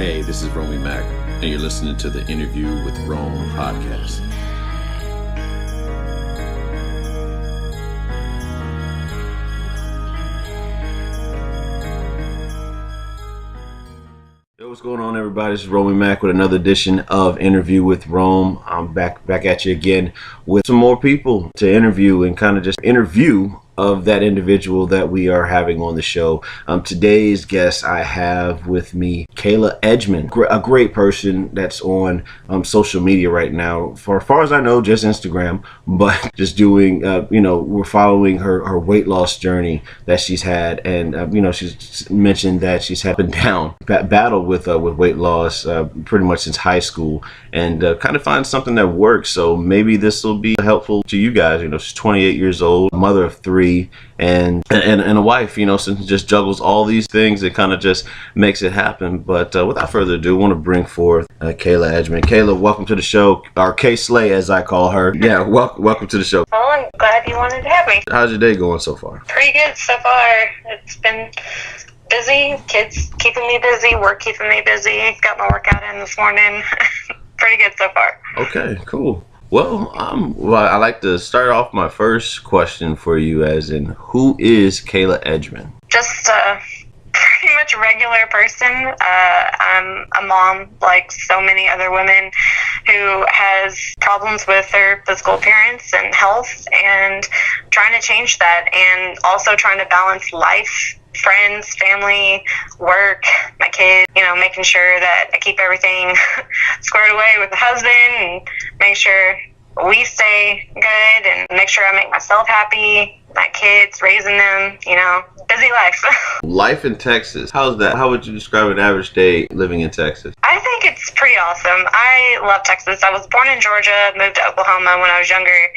Hey, this is Romey-Mak, and you're listening to the Interview with Rome podcast. Yo, what's going on, everybody? This is Romey-Mak with another edition of Interview with Rome. I'm back at you again with some more people to interview and kind of just interview of that individual that we are having on the show. Today's guest, I have with me Kayla Edgemon, a great person that's on social media right now. For as far as I know, just Instagram, but just doing, we're following her weight loss journey that she's had. And, she's mentioned that she's had a down battle with weight loss pretty much since high school, and kind of find something that works. So maybe this will be helpful to you guys. She's 28 years old, mother of three, and a wife, so just juggles all these things. It kind of just makes it happen. But without further ado, I want to bring forth Kayla Edgemon. Kayla, welcome to the show, or K Slay as I call her. Yeah, welcome to the show. Well, I'm glad you wanted to have me. How's your day going so far? Pretty good so far. It's been busy, kids keeping me busy, work keeping me busy. Got my workout in this morning. Pretty good so far. Okay, cool. Well, I like to start off my first question for you as in, who is Kayla Edgemon? Just a pretty much regular person. I'm a mom like so many other women who has problems with their physical appearance and health, and trying to change that, and also trying to balance life, friends, family, work, my kids, making sure that I keep everything squared away with the husband, and make sure we stay good, and make sure I make myself happy, my kids, raising them, busy life. Life in Texas, how's that? How would you describe an average day living in Texas? I think it's pretty awesome. I love Texas. I was born in Georgia, moved to Oklahoma when I was younger,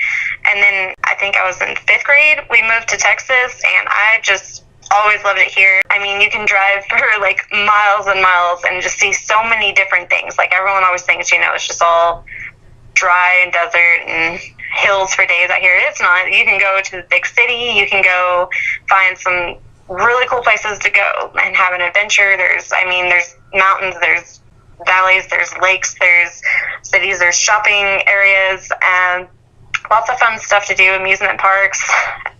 and then I think I was in 5th grade. We moved to Texas, and I just always loved it here. I mean, you can drive for like miles and miles and just see so many different things. Like everyone always thinks, it's just all dry and desert and hills for days out here. It's not. You can go to the big city. You can go find some really cool places to go and have an adventure. There's mountains, there's valleys, there's lakes, there's cities, there's shopping areas, and lots of fun stuff to do, amusement parks.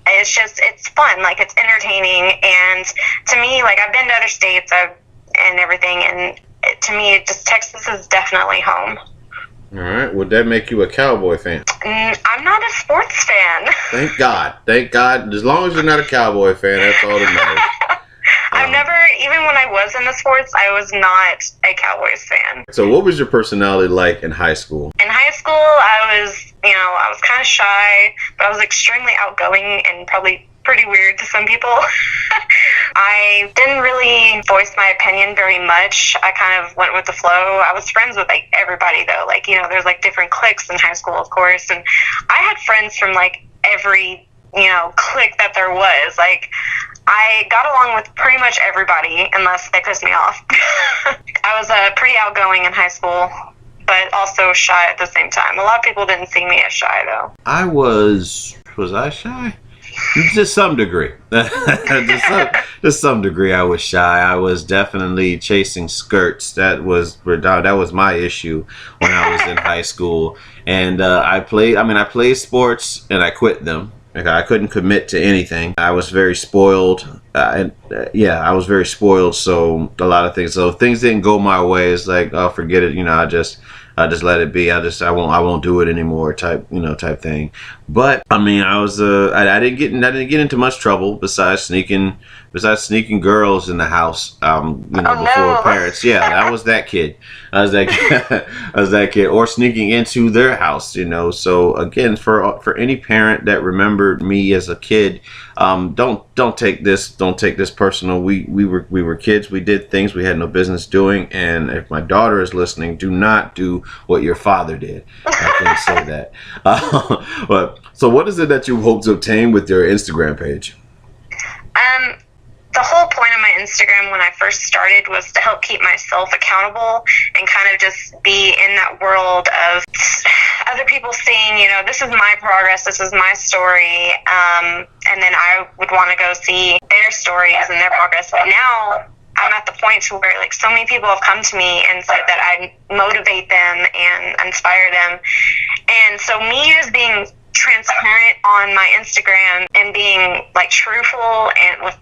It's fun, like it's entertaining, and to me, like I've been to other states and everything, and to me, Texas is definitely home. All right, would that make you a Cowboy fan? I'm not a sports fan. Thank God. As long as you're not a Cowboy fan, that's all that matters. I've never, even when I was in the sports, I was not a Cowboys fan. So what was your personality like in high school? In high school, I was kind of shy, but I was extremely outgoing and probably pretty weird to some people. I didn't really voice my opinion very much. I kind of went with the flow. I was friends with like everybody though. Like, there's like different cliques in high school, of course. And I had friends from like every, clique that there was. Like, I got along with pretty much everybody unless they pissed me off. I was pretty outgoing in high school, but also shy at the same time. A lot of people didn't see me as shy though. Was I shy? To some degree. to some degree I was shy. I was definitely chasing skirts. That was my issue when I was in high school. And I played sports and I quit them. Like, I couldn't commit to anything. I was very spoiled. I was very spoiled. So a lot of things. So if things didn't go my way, it's like, oh, forget it. I just let it be. I won't do it anymore type thing. But I didn't get into much trouble besides sneaking girls in the house, before parents. Yeah, I was that kid. I was that kid, or sneaking into their house, So again, for any parent that remembered me as a kid, don't take this personal. We were kids. We did things we had no business doing. And if my daughter is listening, do not do what your father did. I can't say that. But so, what is it that you hope to obtain with your Instagram page? The whole point of my Instagram when I first started was to help keep myself accountable and kind of just be in that world of other people seeing, this is my progress, this is my story, and then I would want to go see their stories and their progress. But now I'm at the point to where like so many people have come to me and said that I motivate them and inspire them. And so me just being transparent on my Instagram and being like truthful and with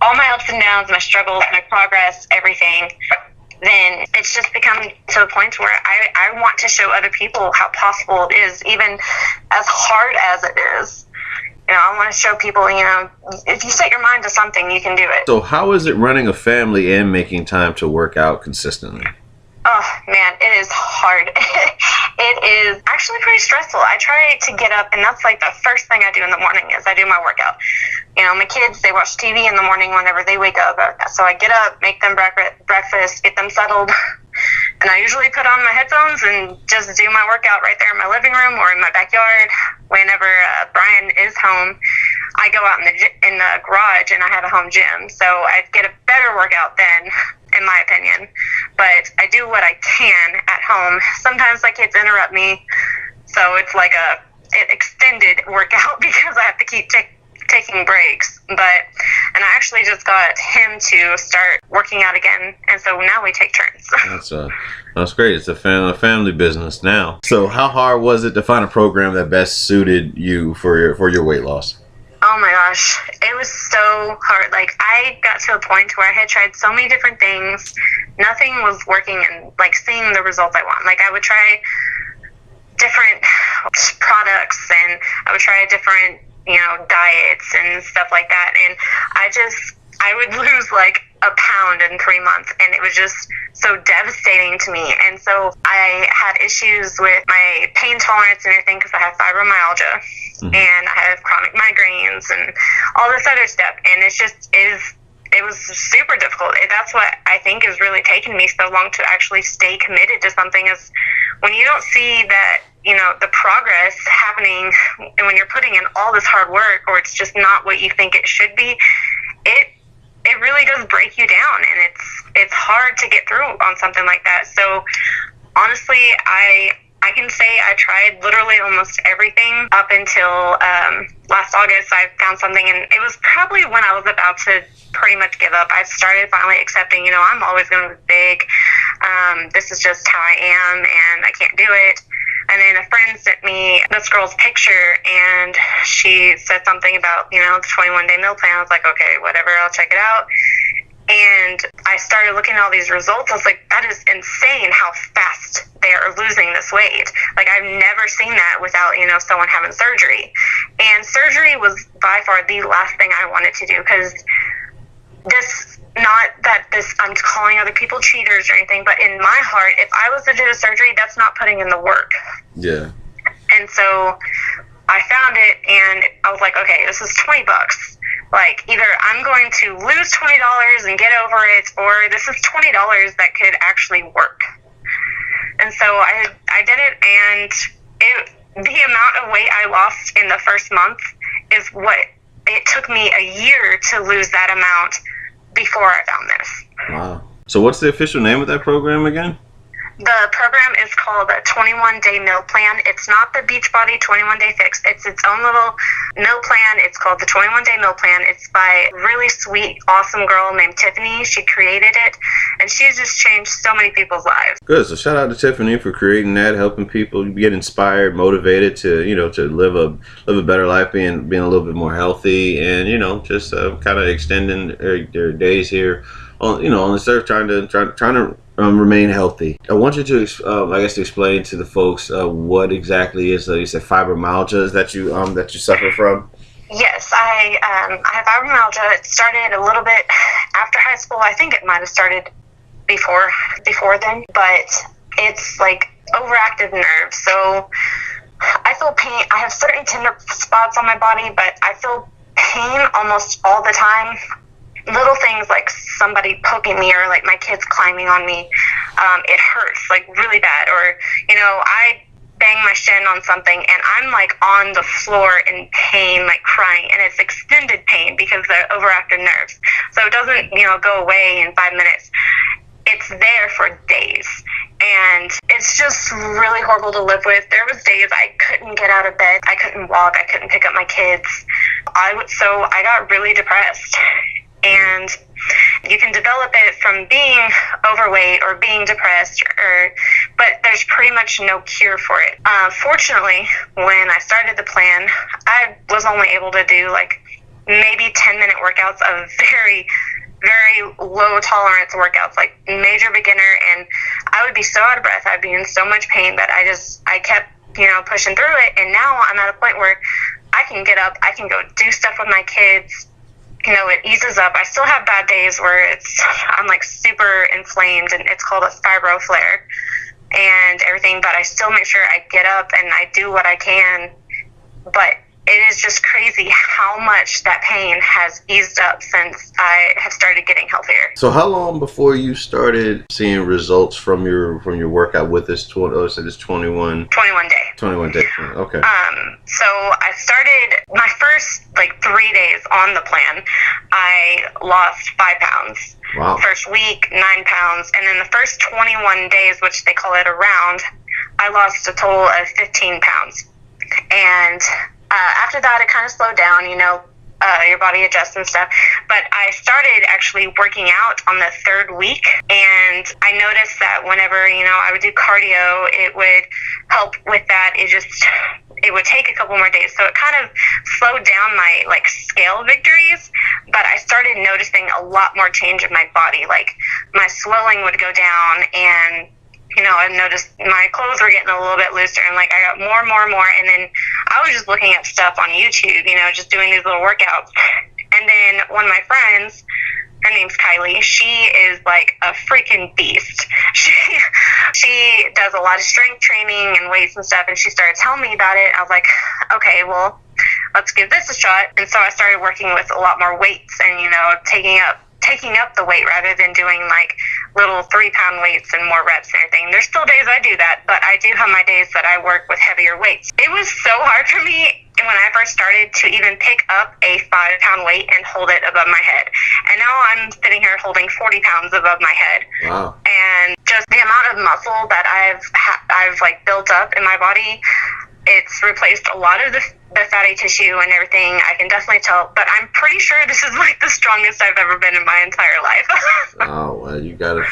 all my ups and downs, my struggles, my progress, everything, then it's just become to a point where I want to show other people how possible it is, even as hard as it is. You know, I want to show people, you know, if you set your mind to something, you can do it. So how is it running a family and making time to work out consistently? Oh, man, it is hard. It is actually pretty stressful. I try to get up, and that's like the first thing I do in the morning is I do my workout. You know, my kids, they watch TV in the morning whenever they wake up. So I get up, make them breakfast, get them settled. And I usually put on my headphones and just do my workout right there in my living room or in my backyard. Whenever Brian is home, I go out in the garage, and I have a home gym. So I get a better workout then, in my opinion. But I do what I can at home. Sometimes my kids interrupt me, so it's like an extended workout because I have to keep taking breaks. And I actually just got him to start working out again, and so now we take turns. That's great. It's a family business now. So how hard was it to find a program that best suited you for your weight loss? Oh my gosh, it was so hard. Like, I got to a point where I had tried so many different things. Nothing was working and, like, seeing the results I want. Like, I would try different products, and I would try different, you know, diets and stuff like that. And I would lose, like, a pound in 3 months, and it was just so devastating to me. And so I had issues with my pain tolerance and everything because I have fibromyalgia. Mm-hmm. And I have chronic migraines and all this other stuff, and it was super difficult. That's what I think is really taking me so long to actually stay committed to something, is when you don't see that, you know, the progress happening, and when you're putting in all this hard work, or it's just not what you think it should be, it really does break you down, and it's hard to get through on something like that. So honestly, I can say I tried literally almost everything up until last August. I found something, and it was probably when I was about to pretty much give up. I started finally accepting, you know, I'm always going to be big. This is just how I am, and I can't do it. And then a friend sent me this girl's picture, and she said something about, you know, the 21-day meal plan. I was like, okay, whatever, I'll check it out. And I started looking at all these results. I was like, that is insane how fast they are losing this weight. Like, I've never seen that without, you know, someone having surgery. And surgery was by far the last thing I wanted to do, because I'm calling other people cheaters or anything, but in my heart, if I was to do the surgery, that's not putting in the work. Yeah. And so I found it, and I was like, okay, this is $20. Like, either I'm going to lose $20 and get over it, or this is $20 that could actually work. And so I did it, and the amount of weight I lost in the first month is what it took me a year to lose that amount before I found this. Wow. So what's the official name of that program again? The program is called the 21-Day Meal Plan. It's not the Beachbody 21-Day Fix. It's its own little meal plan. It's called the 21-Day Meal Plan. It's by a really sweet, awesome girl named Tiffany. She created it, and she's just changed so many people's lives. Good. So shout out to Tiffany for creating that, helping people get inspired, motivated to, you know, to live a better life, being a little bit more healthy, and, you know, just kind of extending their days here on this earth, trying to remain healthy. I want you to, to explain to the folks what exactly is, you said fibromyalgia that you suffer from. Yes, I have fibromyalgia. It started a little bit after high school. I think it might have started before then, but it's like overactive nerves. So I feel pain. I have certain tender spots on my body, but I feel pain almost all the time. Little things like somebody poking me, or like my kids climbing on me, it hurts like really bad. Or, you know, I bang my shin on something and I'm like on the floor in pain, like crying, and it's extended pain because of the overactive nerves. So it doesn't, you know, go away in 5 minutes. It's there for days, and it's just really horrible to live with. There was days I couldn't get out of bed, I couldn't walk, I couldn't pick up my kids. So I got really depressed. And You can develop it from being overweight or being depressed, but there's pretty much no cure for it. Fortunately, when I started the plan, I was only able to do like maybe 10-minute workouts of very, very low tolerance workouts, like major beginner, and I would be so out of breath. I'd be in so much pain that I kept, pushing through it. And now I'm at a point where I can get up, I can go do stuff with my kids. It eases up. I still have bad days where I'm like super inflamed, and it's called a fibro flare and everything, but I still make sure I get up and I do what I can. But it is just crazy how much that pain has eased up since I have started getting healthier. So how long before you started seeing results from your workout with this 21 day. 21 day plan? Okay. So I started my first 3 days on the plan. I lost 5 pounds. Wow. First week, 9 pounds, and then the first 21 days, which they call it a round, I lost a total of 15 pounds. And after that, it kind of slowed down, your body adjusts and stuff. But I started actually working out on the 3rd week, and I noticed that whenever, I would do cardio, it would help with that. It would take a couple more days. So it kind of slowed down my scale victories, but I started noticing a lot more change in my body. Like my swelling would go down, and I noticed my clothes were getting a little bit looser, and I got more and more and more. And then I was just looking at stuff on YouTube, just doing these little workouts. And then one of my friends, her name's Kylie, she is like a freaking beast. She does a lot of strength training and weights and stuff, and she started telling me about it. I was like, okay, well, let's give this a shot. And so I started working with a lot more weights and, taking up the weight rather than doing little 3-pound weights and more reps and everything. There's still days I do that, but I do have my days that I work with heavier weights. It was so hard for me when I first started to even pick up a 5-pound weight and hold it above my head. And now I'm sitting here holding 40 pounds above my head. Wow. And just the amount of muscle that I've built up in my body, it's replaced a lot of the fatty tissue and everything. I can definitely tell, but I'm pretty sure this is the strongest I've ever been in my entire life. Oh, well, you gotta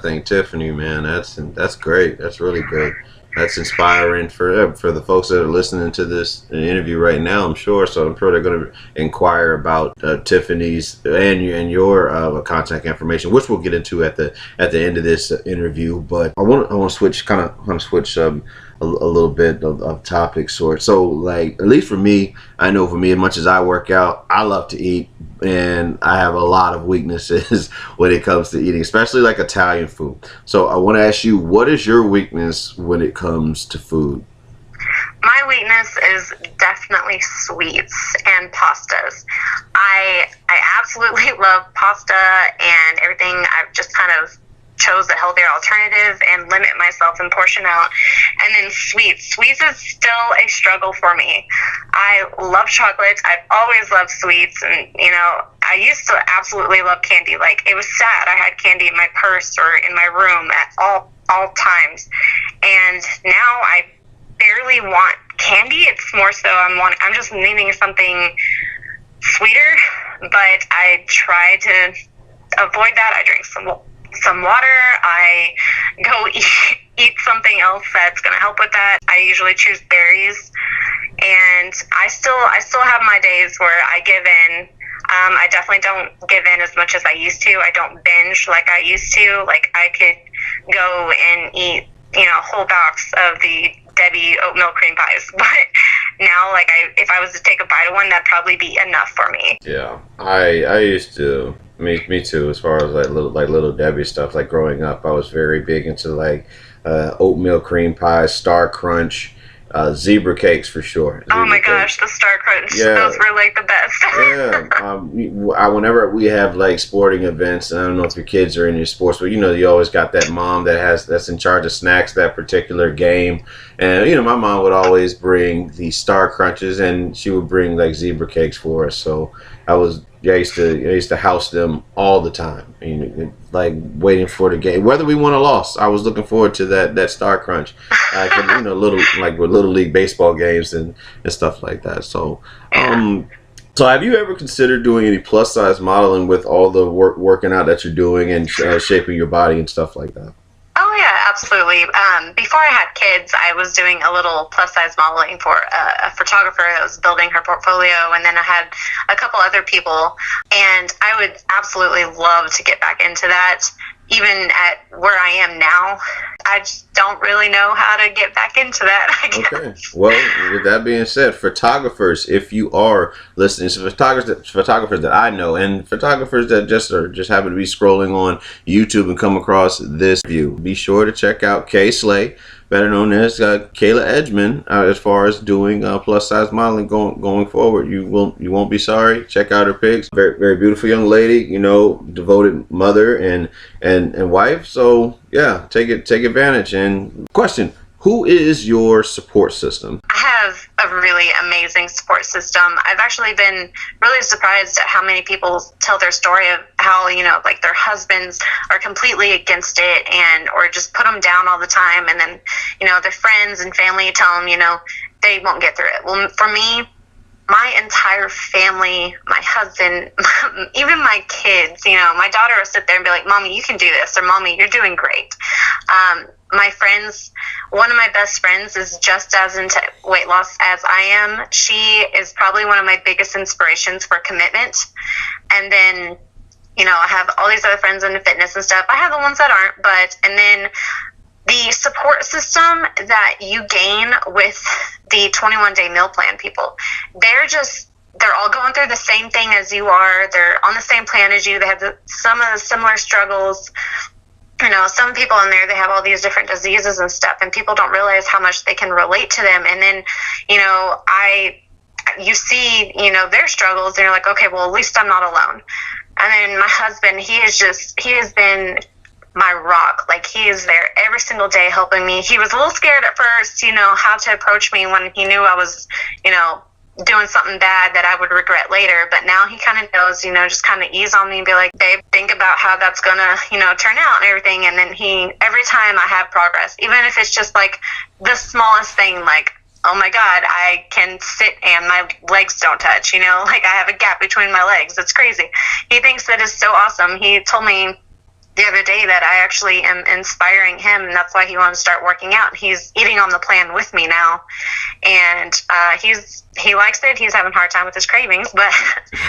thank Tiffany, man. That's great. That's really great. That's inspiring for the folks that are listening to this interview right now, I'm sure. So I'm sure they're going to inquire about Tiffany's and your contact information, which we'll get into at the end of this interview. But I want to switch a little bit of topic sort. So at least for me, I know for me, as much as I work out, I love to eat, and I have a lot of weaknesses when it comes to eating, especially Italian food. So I want to ask you, what is your weakness when it comes to food? My weakness is definitely sweets and pastas. I absolutely love pasta and everything. I've just kind of chose a healthier alternative and limit myself and portion out. And then sweets. Sweets is still a struggle for me. I love chocolate. I've always loved sweets, and I used to absolutely love candy. It was sad. I had candy in my purse or in my room at all times. And now I barely want candy. It's more so I'm just needing something sweeter, but I try to avoid that. I drink some water. I go eat something else that's going to help with that. I usually choose berries, and I still have my days where I give in. I definitely don't give in as much as I used to. I don't binge like I used to. I could go and eat, a whole box of the Debbie oatmeal cream pies, but now, if I was to take a bite of one, that'd probably be enough for me. Yeah, I used to. Me too. As far as little Debbie stuff, growing up, I was very big into oatmeal cream pies, Star Crunch, zebra cakes for sure. Oh my gosh, the Star Crunch! Yeah. Those were the best. Yeah. Whenever we have sporting events, and I don't know if your kids are in your sports, but you always got that mom that's in charge of snacks that particular game, and my mom would always bring the Star Crunches, and she would bring zebra cakes for us. So I used to house them all the time. Waiting for the game, whether we won or lost. I was looking forward to that Star Crunch, with little league baseball games and stuff like that. So, So have you ever considered doing any plus size modeling with all the working out that you're doing and shaping your body and stuff like that? Oh yeah, absolutely. Before I had kids, I was doing a little plus size modeling for a photographer that was building her portfolio, and then I had a couple other people, and I would absolutely love to get back into that. Even at where I am now, I just don't really know how to get back into that, I guess. Okay. Well, with that being said, photographers, if you are listening, so photographers that I know, and photographers that just happen to be scrolling on YouTube and come across this view, be sure to check out Kay Slay, better known as Kayla Edgemon, as far as doing plus size modeling going forward. You won't be sorry. Check out her pics. Very, very beautiful young lady, you know, devoted mother and wife. So yeah, take advantage. And question: who is your support system? I have a really amazing support system. I've actually been really surprised at how many people tell their story of how, you know, like their husbands are completely against it or just put them down all the time. And then, you know, their friends and family tell them, you know, they won't get through it. Well, for me, my entire family, my husband, even my kids, you know, my daughter will sit there and be like, Mommy, you can do this, or Mommy, you're doing great. My friends, one of my best friends is just as into weight loss as I am. She is probably one of my biggest inspirations for commitment. And then, you know, I have all these other friends into fitness and stuff. I have the ones that aren't, and then the support system that you gain with the 21-day meal plan people, they're all going through the same thing as you are. They're on the same plan as you. They have some of the similar struggles. You know, some people in there, they have all these different diseases and stuff, and people don't realize how much they can relate to them. And then, you know, you see, you know, their struggles, and you're like, okay, well, at least I'm not alone. And then my husband, he has been my rock. Like, he is there every single day helping me. He was a little scared at first, you know, how to approach me when he knew I was, you know, doing something bad that I would regret later. But now he kind of knows, you know, just kind of ease on me and be like, babe, think about how that's gonna, you know, turn out and everything. And then every time I have progress, even if it's just like the smallest thing, like, oh my God, I can sit and my legs don't touch, you know, like I have a gap between my legs. It's crazy. He thinks that is so awesome. He told me the other day that I actually am inspiring him, and that's why he wanted to start working out. He's eating on the plan with me now, and he likes it. He's having a hard time with his cravings, but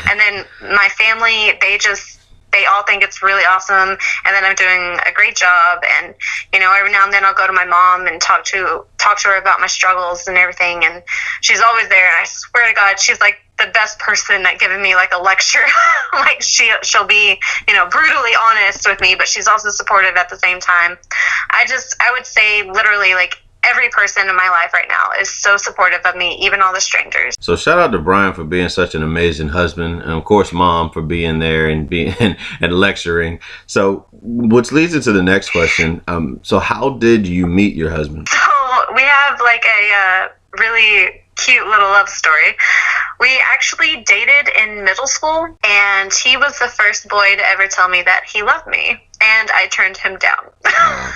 and then my family, they all think it's really awesome, and then I'm doing a great job. And, you know, every now and then I'll go to my mom and talk to her about my struggles and everything, and she's always there. And I swear to God, she's like the best person at giving me like a lecture. Like she'll be, you know, brutally honest with me, but she's also supportive at the same time. I would say literally like every person in my life right now is so supportive of me, even all the strangers. So shout out to Brian for being such an amazing husband, and of course Mom for being there and being and lecturing. So which leads into the next question. So how did you meet your husband? So we have like a really cute little love story. We actually dated in middle school, and he was the first boy to ever tell me that he loved me, and I turned him down. Wow.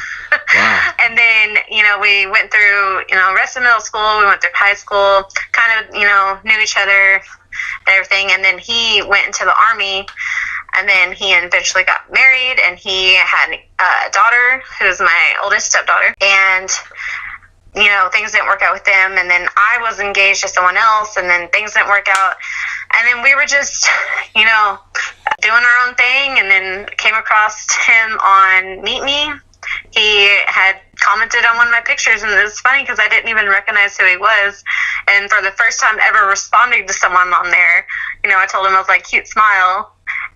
And then, you know, we went through, you know, rest of middle school, we went through high school, kind of, you know, knew each other and everything. And then he went into the Army, and then he eventually got married, and he had a daughter who's my oldest stepdaughter. And, you know, things didn't work out with them. And then I was engaged to someone else, and then things didn't work out. And then we were just, you know, doing our own thing, and then came across him on Meet Me. He had commented on one of my pictures, and it was funny because I didn't even recognize who he was. And for the first time ever responding to someone on there, you know, I told him, I was like, cute smile.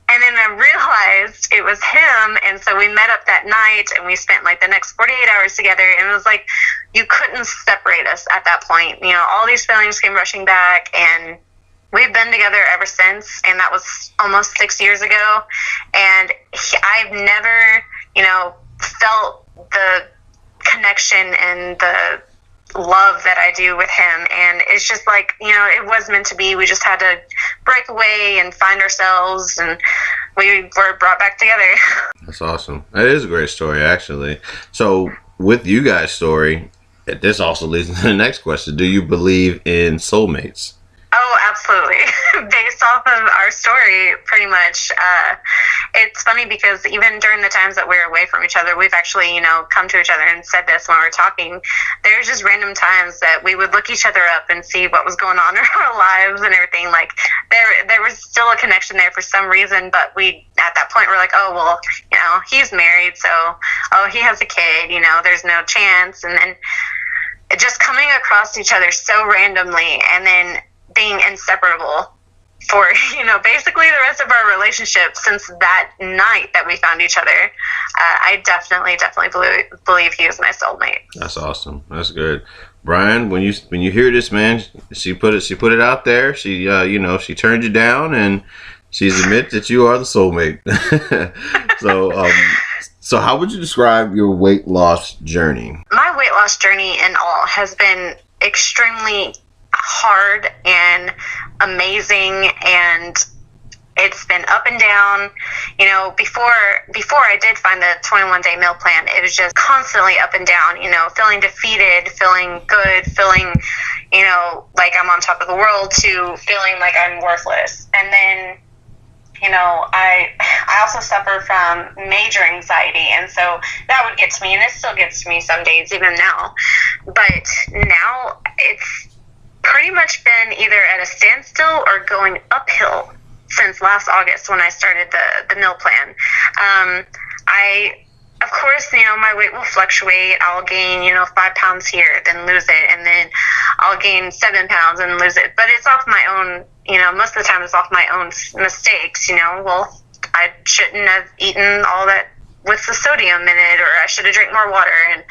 And then I realized it was him, and so we met up that night, and we spent like the next 48 hours together, and it was like you couldn't separate us at that point. You know, all these feelings came rushing back, and we've been together ever since, and that was almost 6 years ago. And I've never, you know, felt the connection and the love that I do with him. And it's just like, you know, it was meant to be. We just had to break away and find ourselves, and we were brought back together. That's awesome. That is a great story, actually. So with you guys' story, this also leads into the next question. Do you believe in soulmates? Oh, absolutely. Based off of our story, pretty much. It's funny because even during the times that we're away from each other, we've actually, come to each other and said this when we're talking. There's just random times that we would look each other up and see what was going on in our lives and everything. Like there was still a connection there for some reason, but we at that point we're like, oh well, he's married, so he has a kid, there's no chance, and then just coming across each other so randomly and then being inseparable for, basically the rest of our relationship since that night that we found each other. I definitely believe he is my soulmate. That's awesome. That's good. Brian, when you hear this, man, she put it out there. She she turned you down and she's admit that you are the soulmate. So how would you describe your weight loss journey? My weight loss journey in all has been extremely hard and amazing, and it's been up and down. Before I did find the 21-day meal plan, it was just constantly up and down, feeling defeated, feeling good, feeling, like I'm on top of the world, to feeling like I'm worthless. And then, I also suffer from major anxiety, and so that would get to me, and it still gets to me some days, even now. But now it's pretty much been either at a standstill or going uphill since last August when I started the meal plan. Of course, my weight will fluctuate. I'll gain, 5 pounds here, then lose it, and then I'll gain 7 pounds and lose it. But it's off my own, most of the time it's off my own mistakes, well, I shouldn't have eaten all that with the sodium in it, or I should have drank more water.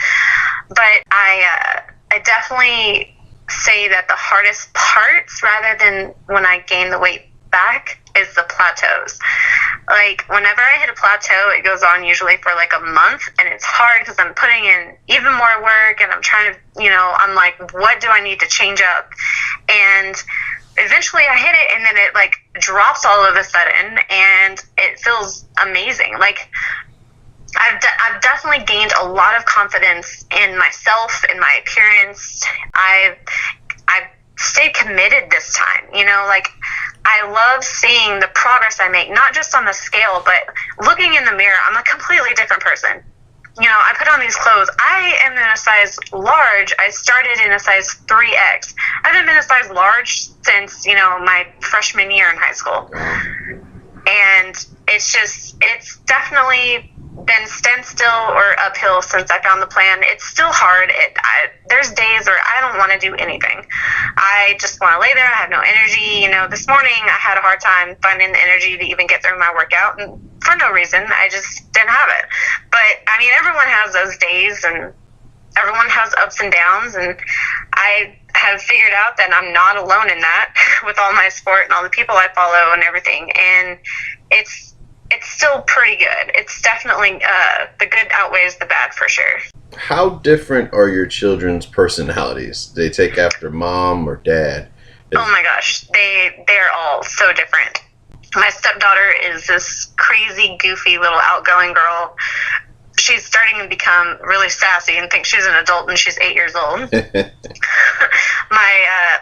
But I definitely say that the hardest parts, rather than when I gain the weight back, is the plateaus. Like, whenever I hit a plateau, it goes on usually for like a month, and it's hard because I'm putting in even more work, and I'm trying to, I'm like, what do I need to change up? And eventually I hit it, and then it like drops all of a sudden, and it feels amazing. Like, I've definitely gained a lot of confidence in myself, in my appearance. I've stayed committed this time, like, I love seeing the progress I make, not just on the scale, but looking in the mirror, I'm a completely different person. I put on these clothes. I am in a size large. I started in a size 3X. I haven't been a size large since, my freshman year in high school. And it's definitely been standstill or uphill since I found the plan. It's still hard. There's days where I don't want to do anything. I just want to lay there. I have no energy. This morning I had a hard time finding the energy to even get through my workout, and for no reason. I just didn't have it. But everyone has those days, and everyone has ups and downs, and I have figured out that I'm not alone in that with all my support and all the people I follow and everything. And it's still pretty good. It's definitely the good outweighs the bad for sure. How different are your children's personalities? Do they take after mom or dad? Oh my gosh, they're all so different. My stepdaughter is this crazy, goofy little outgoing girl. She's starting to become really sassy and thinks she's an adult, and she's 8 years old.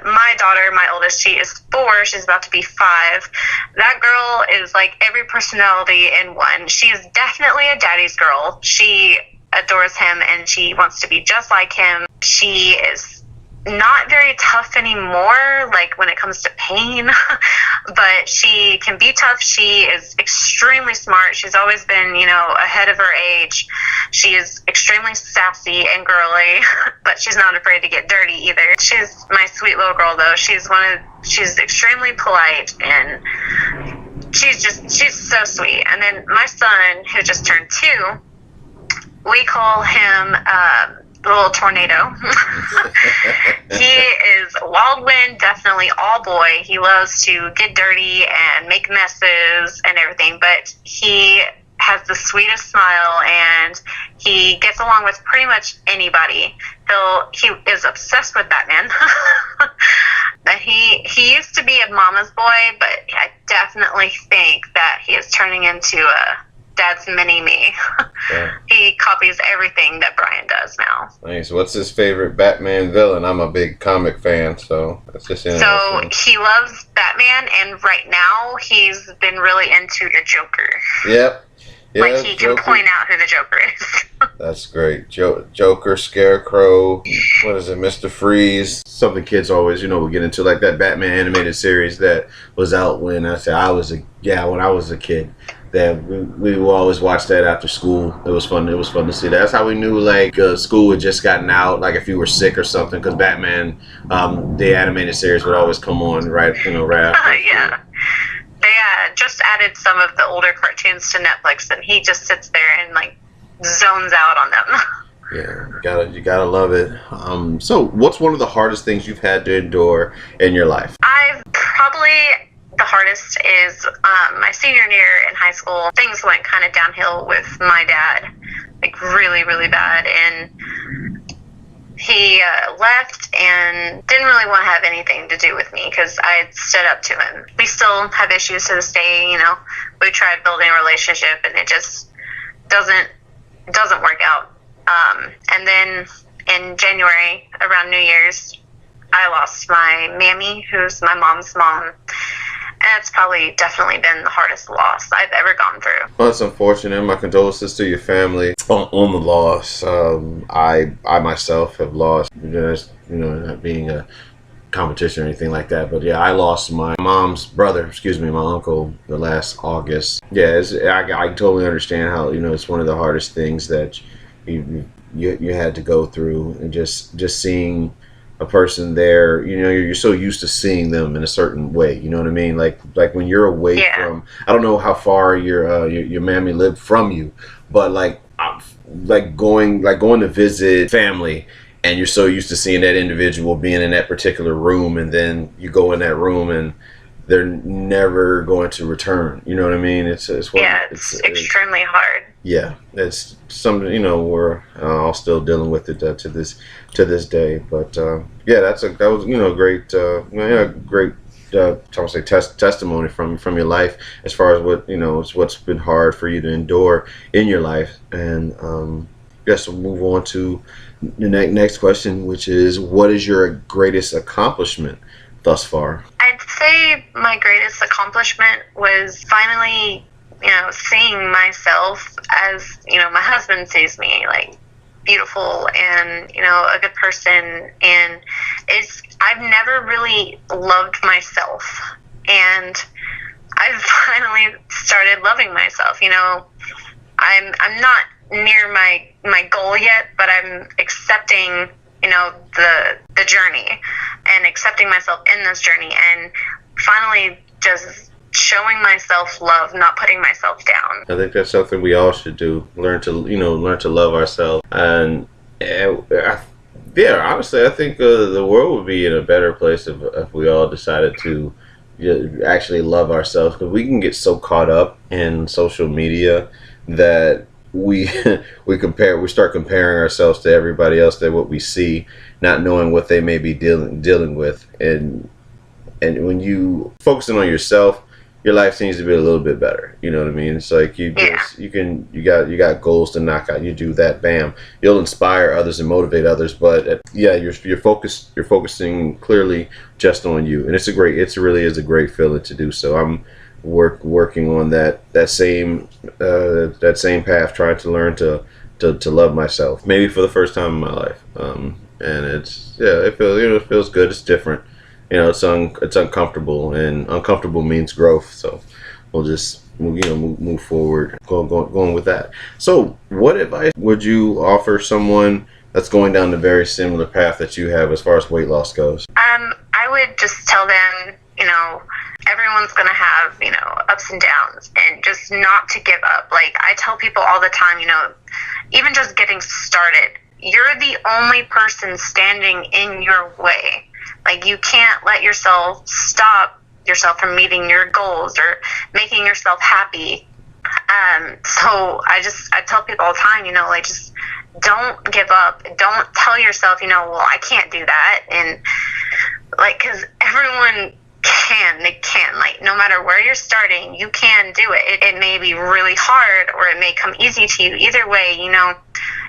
My daughter, my oldest, she is 4. She's about to be 5. That girl is like every personality in one. She is definitely a daddy's girl. She adores him, and she wants to be just like him. She is not very tough anymore, like when it comes to pain, but she can be tough. She is extremely smart. She's always been, ahead of her age. She is extremely sassy and girly, but she's not afraid to get dirty either. She's my sweet little girl, though. She's extremely polite, and she's so sweet. And then my son, who just turned 2, we call him little tornado. He is wild wind, definitely all boy. He loves to get dirty and make messes and everything, but he has the sweetest smile, and he gets along with pretty much anybody. He is obsessed with Batman. He used to be a mama's boy, but I definitely think that he is turning into a Dad's mini-me. Yeah. He copies everything that Brian does now. Nice. What's his favorite Batman villain? I'm a big comic fan, so that's just interesting. So he loves Batman, and right now he's been really into the Joker. Yep. Yeah, like he can point out who the Joker is. That's great. Joker, Scarecrow, what is it, Mr. Freeze? Something kids always, will get into, like that Batman animated series that was out when I was a kid. That we would always watch that after school. It was fun. It was fun to see that. That's how we knew school had just gotten out. Like if you were sick or something, because Batman, the animated series would always come on right after. Yeah. They just added some of the older cartoons to Netflix, and he just sits there and zones out on them. Yeah, you gotta love it. So what's one of the hardest things you've had to endure in your life? The hardest is my senior year in high school. Things went kind of downhill with my dad, really, really bad, and he left and didn't really want to have anything to do with me because I stood up to him. We still have issues to this day. We tried building a relationship, and it just doesn't work out. And then in January, around New Year's, I lost my mammy, who's my mom's mom. And it's definitely been the hardest loss I've ever gone through. Well, that's unfortunate. My condolences to your family on the loss. I myself have lost, not being a competition or anything like that. But yeah, I lost my mom's brother, my uncle, the last August. Yeah, I totally understand how, it's one of the hardest things that you had to go through, and just seeing a person there, you're so used to seeing them in a certain way, you know what I mean? Like when you're away from, I don't know how far your mammy lived from you, but going to visit family, and you're so used to seeing that individual being in that particular room, and then you go in that room and they're never going to return. You know what I mean? It's extremely hard. Yeah, it's something, we're all still dealing with it to this day. But that was great testimony from your life as far as what's been hard for you to endure in your life. And guess we'll move on to the next question, which is, what is your greatest accomplishment thus far? I'd say my greatest accomplishment was finally, seeing myself as, my husband sees me, beautiful and, a good person. And I've never really loved myself. And I've finally started loving myself. I'm not near my goal yet, but I'm accepting, the journey, and accepting myself in this journey, and finally just showing myself love, not putting myself down. I think that's something we all should do. Learn to love ourselves. And honestly, I think the world would be in a better place if we all decided to actually love ourselves, because we can get so caught up in social media that we start comparing ourselves to everybody else, that what we see, not knowing what they may be dealing with. And when you focusing on yourself, your life seems to be a little bit better. You know what I mean? It's like you got goals to knock out. You do that, bam. You'll inspire others and motivate others. But you're focusing clearly just on you, and it really is a great feeling to do so. I'm working on that same path, trying to learn to love myself, maybe for the first time in my life. And it feels good. It's different. It's uncomfortable, and uncomfortable means growth. So we'll just move forward, going with that. So what advice would you offer someone that's going down the very similar path that you have as far as weight loss goes? I would just tell them, everyone's going to have, ups and downs, and just not to give up. I tell people all the time, even just getting started, you're the only person standing in your way. You can't let yourself stop yourself from meeting your goals or making yourself happy. So I tell people all the time, just don't give up. Don't tell yourself, well, I can't do that. And because everyone they can, like, no matter where you're starting, you can do it. It may be really hard, or it may come easy to you. Either way, you know,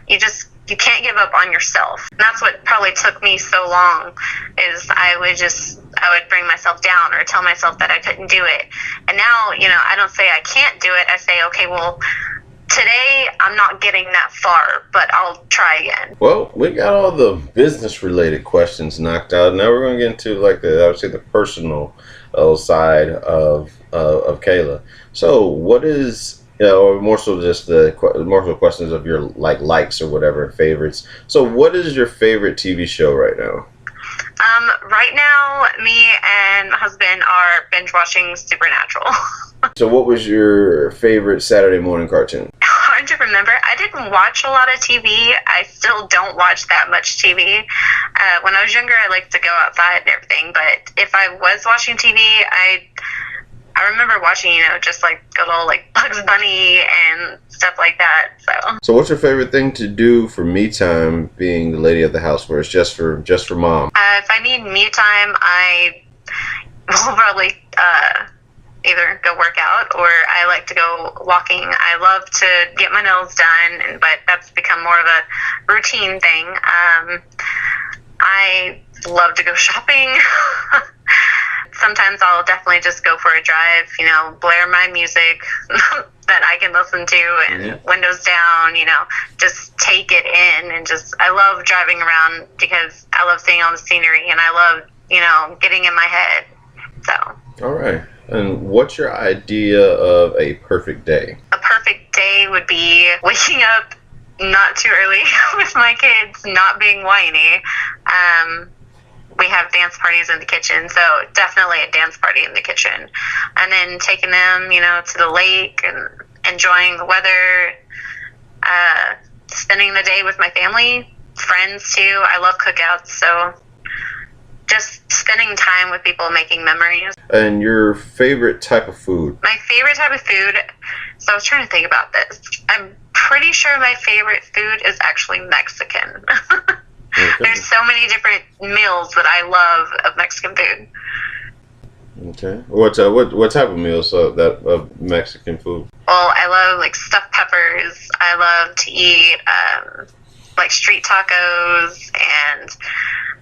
you can't give up on yourself. And that's what probably took me so long, is I would bring myself down or tell myself that I couldn't do it. And now, you know, I don't say I can't do it. I say, okay, well, today I'm not getting that far, but I'll try again. Well, we got all the business related questions knocked out. Now we're going to get into, like, I would say, the personal side of Kayla. So what is, or more so just more so questions of your likes or whatever, favorites. So what is your favorite TV show right now? Right now, me and my husband are binge watching Supernatural. So what was your favorite Saturday morning cartoon? Hard to remember. I didn't watch a lot of TV. I still don't watch that much TV. When I was younger, I liked to go outside and everything, but if I was watching TV, I remember watching, you know, just like good old like Bugs Bunny and stuff like that. So what's your favorite thing to do for me time, being the lady of the house, where it's just for mom? If I need me time, I will probably either go work out, or I like to go walking. I love to get my nails done, but that's become more of a routine thing. I love to go shopping. Sometimes I'll definitely just go for a drive, you know, blare my music that I can listen to, and windows down, you know, just take it in, and just, I love driving around because I love seeing all the scenery, and I love, you know, getting in my head. So. All right. And what's your idea of a perfect day? A perfect day would be waking up not too early with my kids, not being whiny. We have dance parties in the kitchen, so definitely a dance party in the kitchen. And then taking them, you know, to the lake and enjoying the weather, spending the day with my family, friends too. I love cookouts, so just spending time with people, making memories. And your favorite type of food? My favorite type of food, so I was trying to think about this. I'm pretty sure my favorite food is actually Mexican. Okay. There's so many different meals that I love of Mexican food. Okay. What type of meals of Mexican food? Well, I love like stuffed peppers. I love to eat like street tacos, and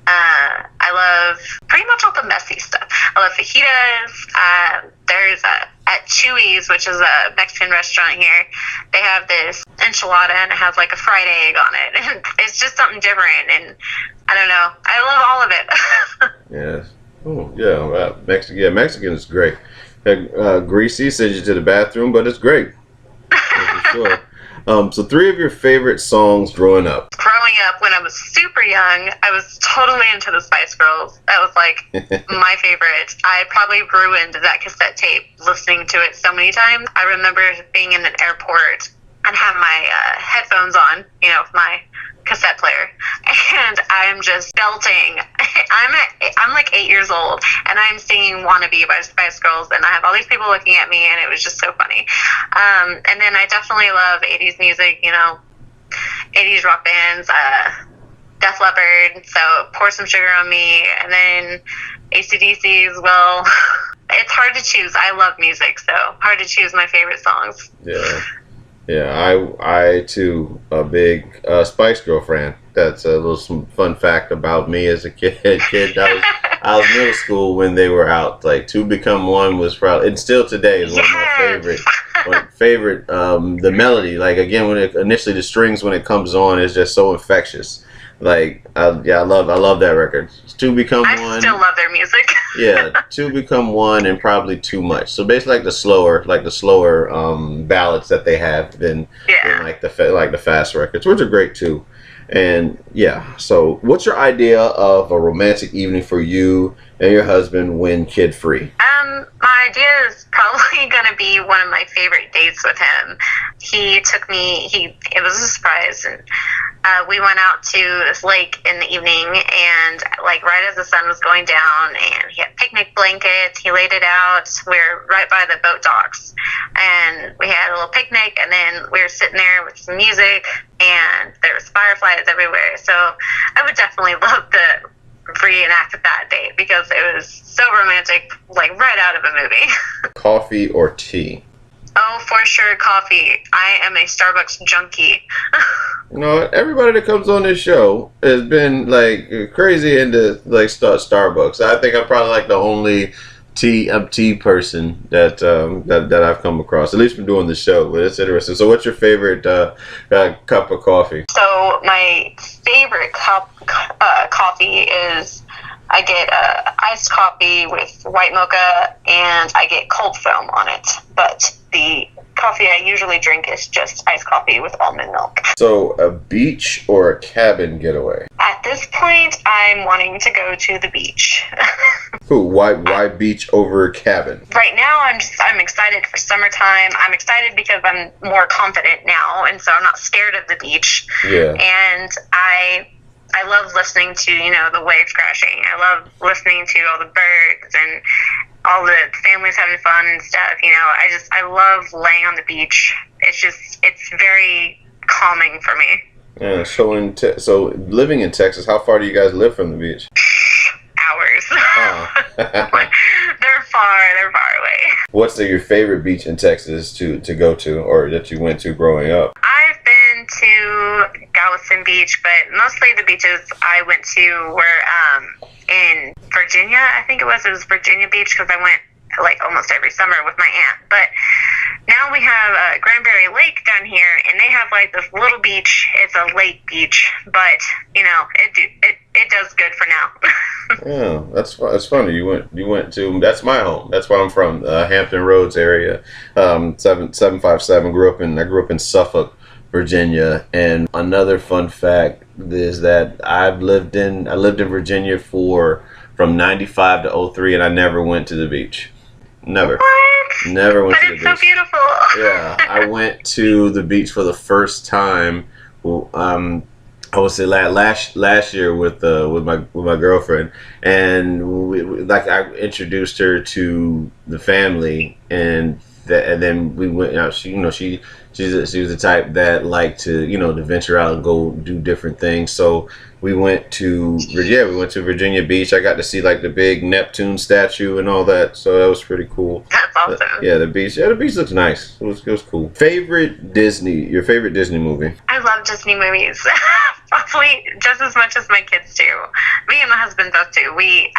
I love pretty much all the messy stuff. I love fajitas. There's at Chewy's, which is a Mexican restaurant here, they have this enchilada, and it has like a fried egg on it. And it's just something different, and I don't know. I love all of it. Yes. Oh, yeah. Mexican is great. Greasy, sends you to the bathroom, but it's great. For sure. So 3 of your favorite songs growing up. Growing up, when I was super young, I was totally into the Spice Girls. That was like my favorite. I probably ruined that cassette tape listening to it so many times. I remember being in an airport and have my headphones on, you know, with my cassette player, and I'm just belting. I'm like 8 years old, and I'm singing "Wannabe" by Spice Girls, and I have all these people looking at me, and it was just so funny. And then I definitely love 80s music, you know, 80s rock bands, Def Leppard, so Pour Some Sugar on Me, and then AC/DC as well. It's hard to choose. I love music, so hard to choose my favorite songs. Yeah, I too, a big Spice Girl fan. That's a little fun fact about me as a kid. I was middle school when they were out. Like "To Become One" was probably, and still today is one of my favorite. The melody, like again, when it initially the strings when it comes on is just so infectious. Like I love that record. "To Become One." I still love their music. Yeah, "To Become One" and probably "Too Much." So basically, like the slower ballads that they have than like the fast records, which are great too. And yeah, so what's your idea of a romantic evening for you and your husband when kid free? My idea is probably gonna be one of my favorite dates with him. He took me. It was a surprise, and we went out to this lake in the evening, and like right as the sun was going down, and he had picnic blankets. He laid it out. We're right by the boat docks, and we had a little picnic, and then we were sitting there with some music, and there was fireflies everywhere. So I would definitely love the reenact that date because it was so romantic, like right out of a movie. Coffee or tea? Oh, for sure, coffee. I am a Starbucks junkie. You know, everybody that comes on this show has been like crazy into like Starbucks. I think I'm probably like the only tea person that I've come across, at least from doing the show. But it's interesting. So, what's your favorite cup of coffee? So, my favorite coffee is I get iced coffee with white mocha, and I get cold foam on it. But the coffee I usually drink is just iced coffee with almond milk. So, a beach or a cabin getaway? At this point, I'm wanting to go to the beach. Cool. Why beach over cabin? Right now, I'm excited for summertime. I'm excited because I'm more confident now, and so I'm not scared of the beach. Yeah. And I love listening to, the waves crashing. I love listening to all the birds and all the families having fun and stuff. I love laying on the beach. It's very calming for me. Yeah. So living in Texas, how far do you guys live from the beach? Hours. Oh. They're far away. What's your favorite beach in Texas to go to, or that you went to growing up? I've been to Galveston Beach, but mostly the beaches I went to were in Virginia. I think it was Virginia Beach, because I went like almost every summer with my aunt. But now we have Granbury Lake down here, and they have like this little beach. It's a lake beach, but it does good for now. Yeah, that's funny. You went to, that's my home. That's where I'm from, Hampton Roads area. 757. I grew up in Suffolk, Virginia. And another fun fact is that I lived in Virginia from 95 to 03, and I never went to the beach. Never. What? Never went but to the beach. But it's so beautiful. Yeah, I went to the beach for the first time. I would say last year with my girlfriend, and I introduced her to the family, and then we went out. She was the type that liked to venture out and go do different things. So we went to Virginia Beach. I got to see like the big Neptune statue and all that. So that was pretty cool. That's awesome. The beach looks nice. It was cool. Your favorite Disney movie? I love Disney movies. Probably just as much as my kids do. Me and my husband both do. We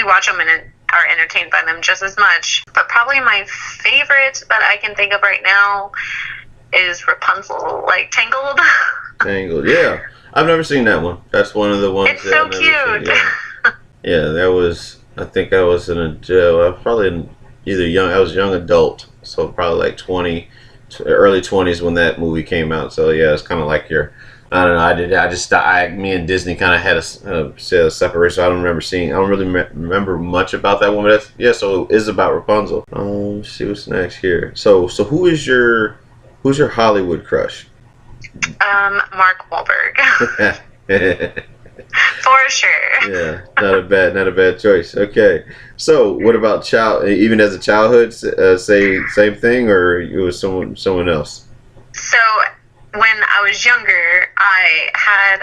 watch them and are entertained by them just as much. But probably my favorite that I can think of right now is Rapunzel, like Tangled. Tangled, yeah. I've never seen that one. That's one of the ones. It's so cute. Yeah, that was. I think I was in a jail. I was probably I was young adult, so probably like early 20s when that movie came out. So yeah, it's kind of like I don't know. Me and Disney kind of had a separation. I don't really remember much about that one. But so it is about Rapunzel. Let's see what's next here. So who's your Hollywood crush? Mark Wahlberg. For sure. Yeah, not a bad choice. Okay, so what about even as a childhood, same thing, or it was someone else? So when I was younger, I had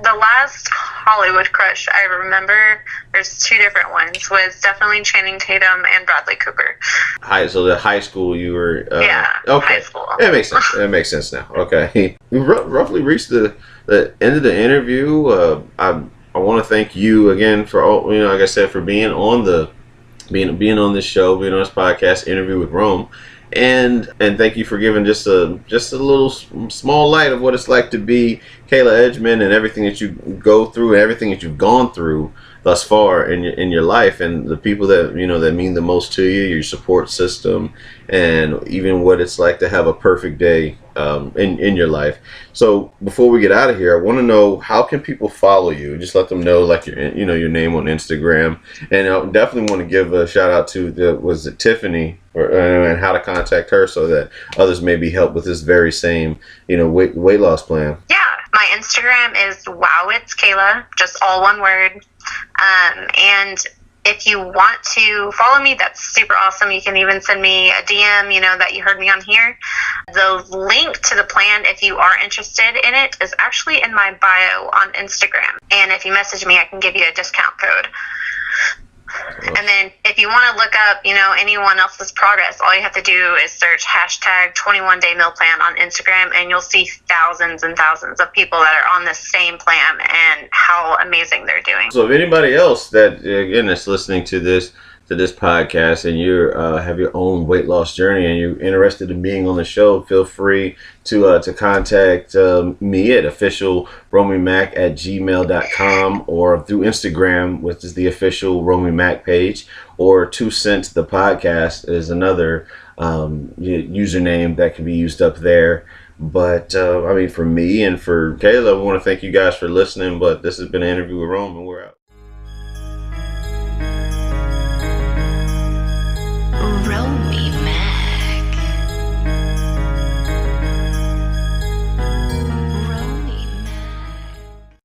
the last Hollywood crush I remember. There's two different ones. Was definitely Channing Tatum and Bradley Cooper. So the high school you were. Yeah. Okay. High school. That makes sense. That makes sense now. Okay. We roughly reached the end of the interview. I want to thank you again for all, like I said, for being on this show, being on this podcast, Interview with Rome. And thank you for giving just a little small light of what it's like to be Kayla Edgemon and everything that you go through and everything that you've gone through thus far in your life, and the people that that mean the most to you, your support system, and even what it's like to have a perfect day in your life. So before we get out of here, I want to know, how can people follow you? Just let them know like your name on Instagram, and I definitely want to give a shout out to Tiffany, and how to contact her so that others may be helped with this very same weight loss plan. Yeah, my Instagram is Wow It's Kayla, just all one word. And if you want to follow me, that's super awesome. You can even send me a DM, that you heard me on here. The link to the plan, if you are interested in it, is actually in my bio on Instagram. And if you message me, I can give you a discount code. And then if you want to look up, anyone else's progress, all you have to do is search hashtag 21-day meal plan on Instagram, and you'll see thousands and thousands of people that are on the same plan and how amazing they're doing. So if anybody else that, again, that's listening to this podcast, and you have your own weight loss journey and you're interested in being on the show, feel free to contact me at official Romey-Mak at gmail.com, or through Instagram, which is the official Romey-Mak page, or 2 Cents the podcast is another username that can be used up there. But for me and for Kayla, we want to thank you guys for listening. But this has been an interview with Rome, and we're out.